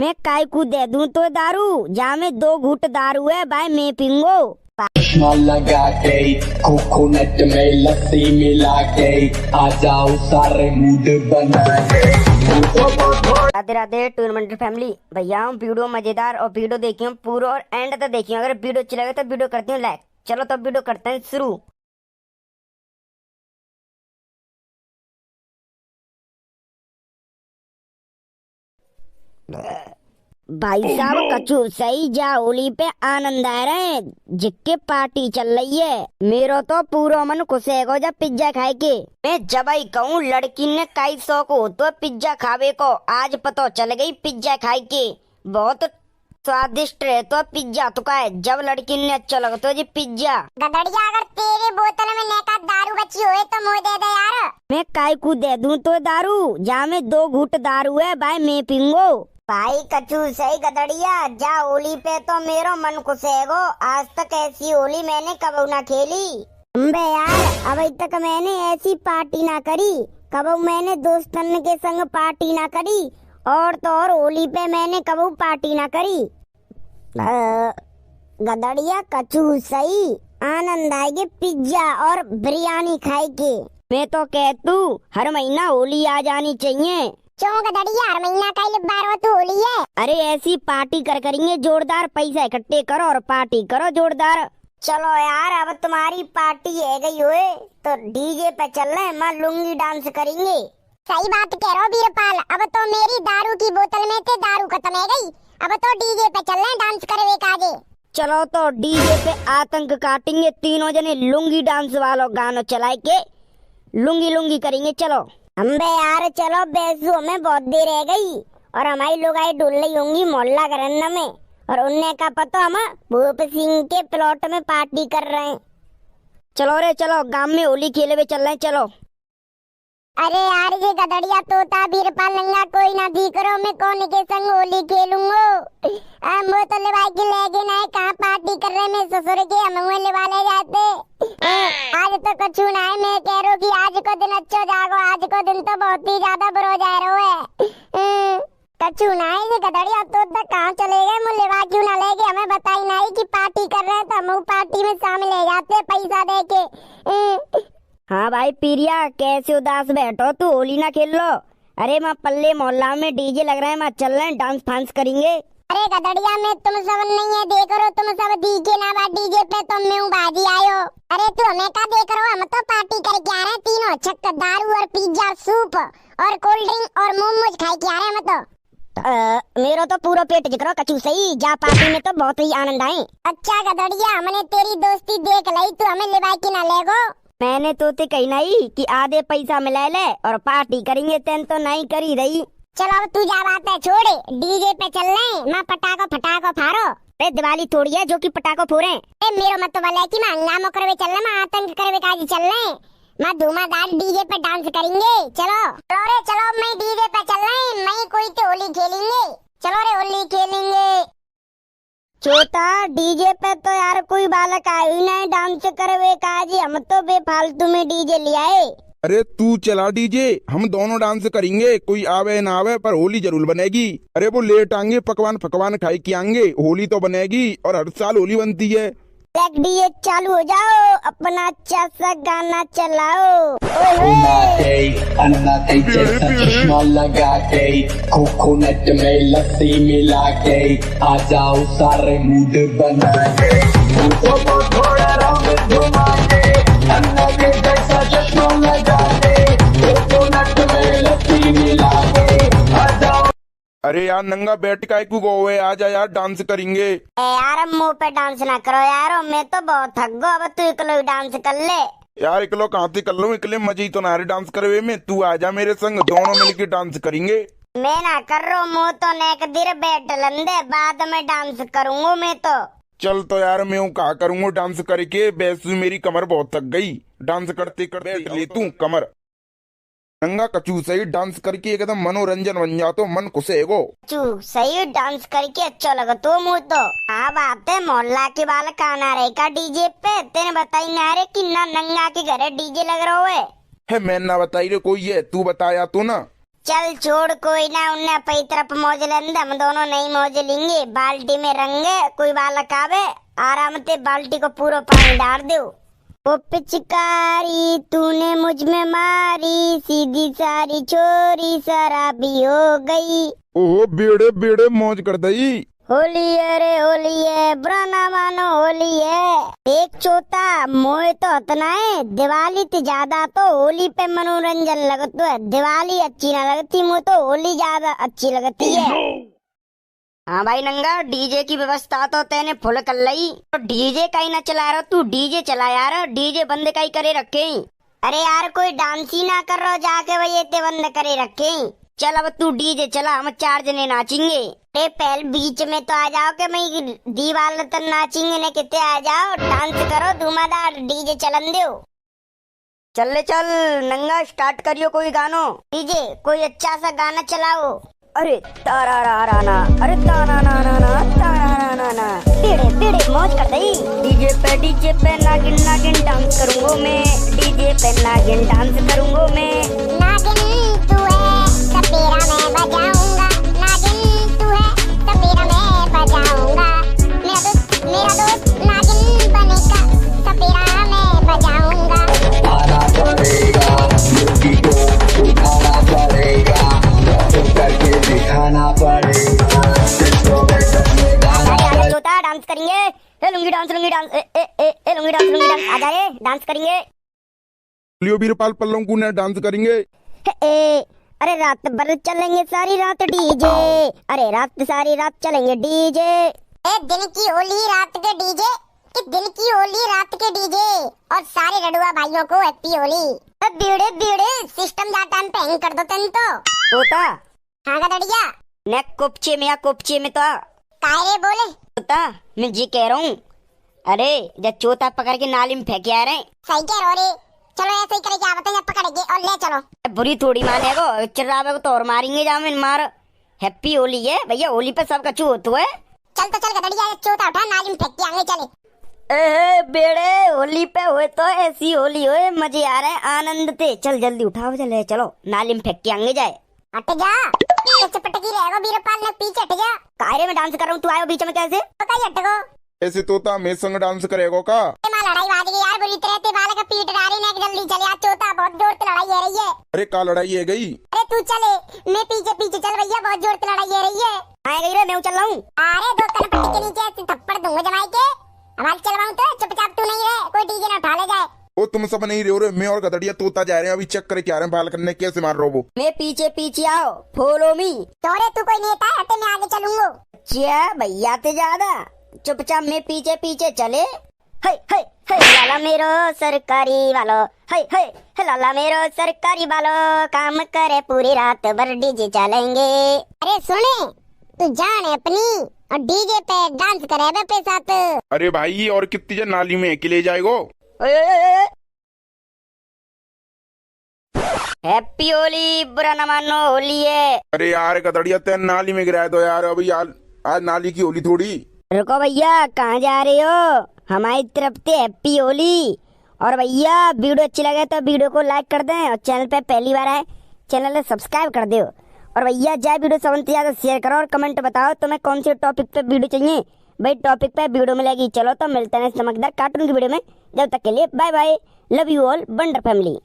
मैं काय को दे दूं तो दारू, जा में 2 घूंट दारू है भाई मैं पीऊंगो। चश्मा लगा के कोकोनट में लस्सी मिला के आ जाओ सारे मूड बना के। राधे राधे टूर्नामेंट फैमिली भैया, वीडियो मजेदार और वीडियो देखियो पूरा और एंड तक देखियो। अगर वीडियो अच्छी लगे तो वीडियो करती हूँ लाइक। चलो तो वीडियो करते हैं शुरू। भाई साहब कछु सही जा होली पे आनंद आ रहे हैं, जिक्के पार्टी चल रही है। मेरा तो पूरा मन खुश है जब पिज्जा खाए के। मैं जब ही कहूँ लड़की ने कई शौक हो तो पिज्जा खावे को, आज पता चल गई पिज्जा खाए के बहुत स्वादिष्ट है। तो पिज्जा तो का है, जब लड़की ने अच्छा लगता है जी पिज्जा। गदड़िया, अगर तेरे बोतल में नेका दारू बची होए तो मुझे दे दे यार। मैं काय को दे दूं तो दारू, जा में 2 घूंट दारू है भाई मैं पीऊंगो। भाई कछु सही गदड़िया, जा होली पे तो मेरा मन खुश है गो। आज तक ऐसी होली मैंने कबू ना खेली। अम्बे यार, अभी तक मैंने ऐसी पार्टी ना करी, कबू मैंने दोस्तन के संग पार्टी ना करी, और तो और होली पे मैंने कबू पार्टी ना करी। गदड़िया कछु सही आनंद आएगी पिज्जा और बिरयानी खाए के। मैं तो कहतू हर महीना होली आ जानी चाहिए। क्यों गदड़िया, हर महीना का ही बार तो होली है। अरे ऐसी पार्टी करेंगे जोरदार, पैसा इकट्ठे करो और पार्टी करो जोरदार। चलो यार, अब तुम्हारी पार्टी है गई हुए तो डीजे पे चल रहे हैं, मैं लुंगी डांस करेंगे। सही बात कह रहे हो वीरपाल, अब तो मेरी दारू की बोतल में से दारू खत्म है गई, अब तो डीजे पे चल रहे हैं डांस करवे काजे। चलो तो डीजे पे आतंक काटेंगे, तीनों जने लुंगी डांस वालों गानों चलाए के लुंगी लुंगी करेंगे। चलो अम्बे यार चलो, बेसू में बहुत देर रह गई और हमारी लोग आई डुल रही होंगी मोहल्ला करन्ना में, और उनने का पता हम भूप सिंह के प्लॉट में पार्टी कर रहे हैं। चलो रे चलो, गांव में होली खेले हुए चल रहे हैं चलो। अरे यार ये गदड़िया तोता वीरपाल नंगा कोई ना दी करो, मैं कौन के संग होली खेलूंगो। वो तो लेवाई के लेगे ना, कहाँ पार्टी कर रहे मैं ससुर के हम लेवा ले जाते। आज तो कछु ना है, मैं कह रहा हूँ कि आज को दिन अच्छा जागो, आज को दिन तो बहुत ही ज्यादा बुरो जा रहा है। कछु ना है ये गदड़िया तोता कहाँ चले गए, मुझे लेवा क्यों ना ले गए, हमें बताई नहीं कि पार्टी कर रहे हैं तो हम पार्टी में शामिल ले जाते पैसा दे के। हाँ भाई पीरिया, कैसे उदास बैठो, तू होली ना खेल लो। अरे माँ पल्ले मोहल्ला में डीजे लग रहा है, माँ चल रहे हैं डांस फांस करेंगे। अरे गदड़िया में तुम सब नहीं है, देख रहे हो तुम सब डीजे ना बा डीजे पे तुम में बाजी आयो। अरे तू हमें का देख रहे हो, हम तो पार्टी करके आ रहे हैं तीनों, छक्का दारू और पिज्जा सूप और कोल्ड ड्रिंक और मोमोज खाए के आ रहे हैं हम तो। मेरा तो पूरा पेट जिक्र कचू सही, जा पार्टी में तो बहुत ही आनंद आए। अच्छा गदड़िया, हमने तेरी दोस्ती देख ली, तू हमें लेवाई की ना लेगो। मैंने तो ते कही नहीं कि आधे पैसा मिला ले और पार्टी करेंगे, तेन तो नहीं करी रही। चलो अब तू जा बात है छोड़े, डीजे पे चल रहे माँ पटाखो फटाखो फारो। अरे दिवाली थोड़ी है जो कि पटाखो फोड़े। अरे मेरा मत वाला है कि मैं हंगामा करवे चल रहे, मैं आतंक करवे काजी चल रहे, मैं धुआंधार डीजे पे डांस करेंगे। चलो रे चलो, मैं डीजे पे चल रहे, मैं कोई तो होली खेलेंगे। चलो रे होली खेलेंगे। छोटा डीजे पे तो यार कोई बालक आई नहीं डांस करवे काजी, हम तो बेफालतू में डीजे ले आए। अरे तू चला डीजे, हम दोनों डांस करेंगे, कोई आवे ना आवे पर होली जरूर बनेगी। अरे वो लेट आएंगे, पकवान पकवान खाए के आएंगे, होली तो बनेगी और हर साल होली बनती है। डीजे चालू हो जाओ, अपना अच्छा सा गाना चलाओ। अन्ना के जैसा चश्मा लगा के कोकोनट में लस्सी मिला के आ जाओ सारे मूड बना के। थोड़ा रंग घुमा के अन्ना के जैसा चश्मा लगा के कोकोनट में लस्सी मिला के आ जाओ। अरे यार नंगा बैठ का गोवे, आ जा यार डांस करेंगे। यार मुंह पे डांस ना करो यार, मैं तो बहुत थक गो, अब तू इकलो डांस कर ले। यार इकलो कहाँ से कर लो, इकले मजे ही तो ना डांस करवे में, तू आ जा मेरे संग, दोनों मिलके डांस करेंगे। मैं ना कर रहा हूँ, मुँह तो नेक दिर बैठ लंदे, बाद में डांस करूँगा मैं तो। चल तो यार मैं हूँ कहा करूँगा डांस करके, वैसे मेरी कमर बहुत थक गई, डांस करते करते ले तू कमर। नंगा कचू सही डांस करके एकदम मनोरंजन बन जातो, मन खुश है गो। चू सही डांस करके अच्छा लगा तो मुँह तो। हाँ बात है, मोहल्ला के बालक आना रहेगा डीजे पे, तेने बताई ना रे कि ना नंगा के घर डीजे लग रहा है। मैं ना बताई रे कोई है, तू बताया तो ना। चल छोड़ कोई ना, उन्ने अपनी तरफ मौज लेंदे, हम दोनों नहीं मौज लेंगे। बाल्टी में रंगे कोई बालक आवे, आराम से बाल्टी को पूरा पानी डाल दो। ओ पिचकारी तूने मुझ में मारी, सीधी सारी छोरी शराबी हो गई। ओहो बेड़े बेड़े मौज कर दई। होली है रे होली है, बुरा ना मानो होली है। एक चोता मोए तो इतना है, दिवाली से ज्यादा तो होली पे मनोरंजन लगता है। दिवाली अच्छी ना लगती, मुझे तो होली ज्यादा अच्छी लगती है। हाँ भाई नंगा, डीजे की व्यवस्था तो तेने फुल कर ली। तो डीजे कहीं ना चला रहा, तू डीजे चला यार, डीजे बंद कहीं करे रखे। अरे यार कोई डांस ही ना कर रहा, जाके वही इतने बंद करे रखे। चल अब तू डीजे चला, हम 4 जने नाचेंगे। अरे पहले बीच में तो आ जाओ कि मैं दीवार तक नाचेंगे ने, कितने आ जाओ, डांस करो धुआंधार, डीजे चलन दो। चल ले चल नंगा, स्टार्ट करियो कोई गानो। डीजे कोई अच्छा सा गाना चलाओ। अरे तारा रा रा ना, अरे तारा ना ना ना, तारा ना ना ना, बीड़े बीड़े मौज कर दई। डीजे पे नागिन नागिन डांस करूंगा मैं, डीजे पे नागिन डांस करूंगा मैं। नागिन तू है तबेरा मैं बजाऊंगा, नागिन तू है तबेरा मैं बजाऊंगा। मेरा दोस्त नागिन बनेगा, तबेरा मैं बजाऊंगा। आना पड़ेगा, मुर्गी को उठाना पड़ेगा, तो करके दिखाना पड़ेगा। अरे चोता डांस करेंगे, ए लुंगी डांस लुंगी डांस, ए लुंगी डांस लुंगी डांस। आ जा रे डांस करेंगे। लियो बीरपाल पल्लंकू ने डांस करेंगे। अरे रात भर चलेंगे सारी रात डीजे, अरे रात सारी रात चलेंगे डीजे। दिन की होली रात के डीजे, कि दिल की होली रात के डीजे, और सारे रडुआ भाइयों को हैप्पी होली। बीड़े बीड़े सिस्टम जा टाइम पे हैंग कर दो तेन तो। तोता हाँ गदड़िया ने कुपचे में या कुपचे में तो कायरे बोले। तोता मैं जी कह रहा हूँ, अरे जब चोता पकड़ के नाली में फेंके आ रहे। सही कह रहे हो रे, चलो ऐसे ही करके आवते हैं, पकड़ेंगे और ले चलो। बुरी थोड़ी मानेगो, चिल्लावे को तो और मारेंगे जामिन मार। हैप्पी होली है भैया, होली पे सबका चूत हुआ है। चल तो चल गदड़िया, चोता उठा नाली में फेंक के आगे चले। ए बेड़े होली पे हुए तो ऐसी होली हुए, मजे आ रहे हैं आनंद थे। चल जल्दी उठाओ, चले चलो नाली में फेंक के आगे जाए। हट जा, चपटकी रहेगा बीरपाल ने, पीछे हट जा। कायरे में डांस कर रहा हूँ, तू आयो बीच में कैसे? पता ही हटको। ऐसे तोता मेरे संग डांस करेगा का? मां लड़ाई बाज गई यार, बुरी तरह से बाल का पीट रही ने, जल्दी चले यार, चोता बहुत जोर से लड़ाई हो रही है। अरे का लड़ाई है गई? अरे तू चले, मैं पीछे पीछे चल भैया, बहुत जोर से लड़ाई हो रही है। आए गई रे, मैं चल रहा हूँ। अरे दो कनपट्टी के नीचे ऐसे थप्पड़ दूंगा जमाई के, आवाज चलवाऊं तो चुपचाप तू नहीं रहे, कोई डीजे ना उठा ले जाए। ओ तुम सब नहीं रहो रे, मैं और गदड़िया तोता जा रहे हैं, अभी चेक करके आ रहे हैं बाल करने कैसे मार रहे हो वो। मैं पीछे पीछे आओ, फॉलो मी। तोरे तू कोई नेता है, हटे मैं आगे चलूंगा। क्या भैया ते ज्यादा चुपचाप मैं पीछे पीछे चले। हाय हाय हाय लाला मेरो सरकारी वालो, हाय हाय लाला मेरो सरकारी वालो, काम करे पूरी रात भर डीजे चलेंगे। अरे सुने, तू जान अपनी और डीजे पे डांस करे बे पे साथ। अरे भाई और कितनी जन नाली में अकेले जाएगो? हैप्पी होली, बुरा न मानो होली है। अरे यार गदड़िया तेन नाली में गिराया तो यार, अभी यार आज नाली की होली थोड़ी। रुको भैया, कहाँ जा रहे हो? हमारी तरफ से हैप्पी होली। और भैया वीडियो अच्छी लगे तो वीडियो को लाइक कर दें, और चैनल पे पहली बार आए चैनल को सब्सक्राइब कर दो। और भैया जय वीडियो 7 ज्यादा शेयर करो, और कमेंट बताओ तुम्हें कौन से टॉपिक पे वीडियो चाहिए। भाई टॉपिक पे वीडियो मिलेगी। चलो तो मिलते हैं चमकदार कार्टून की वीडियो में, जब तक के लिए bye bye, love you all, wonder family.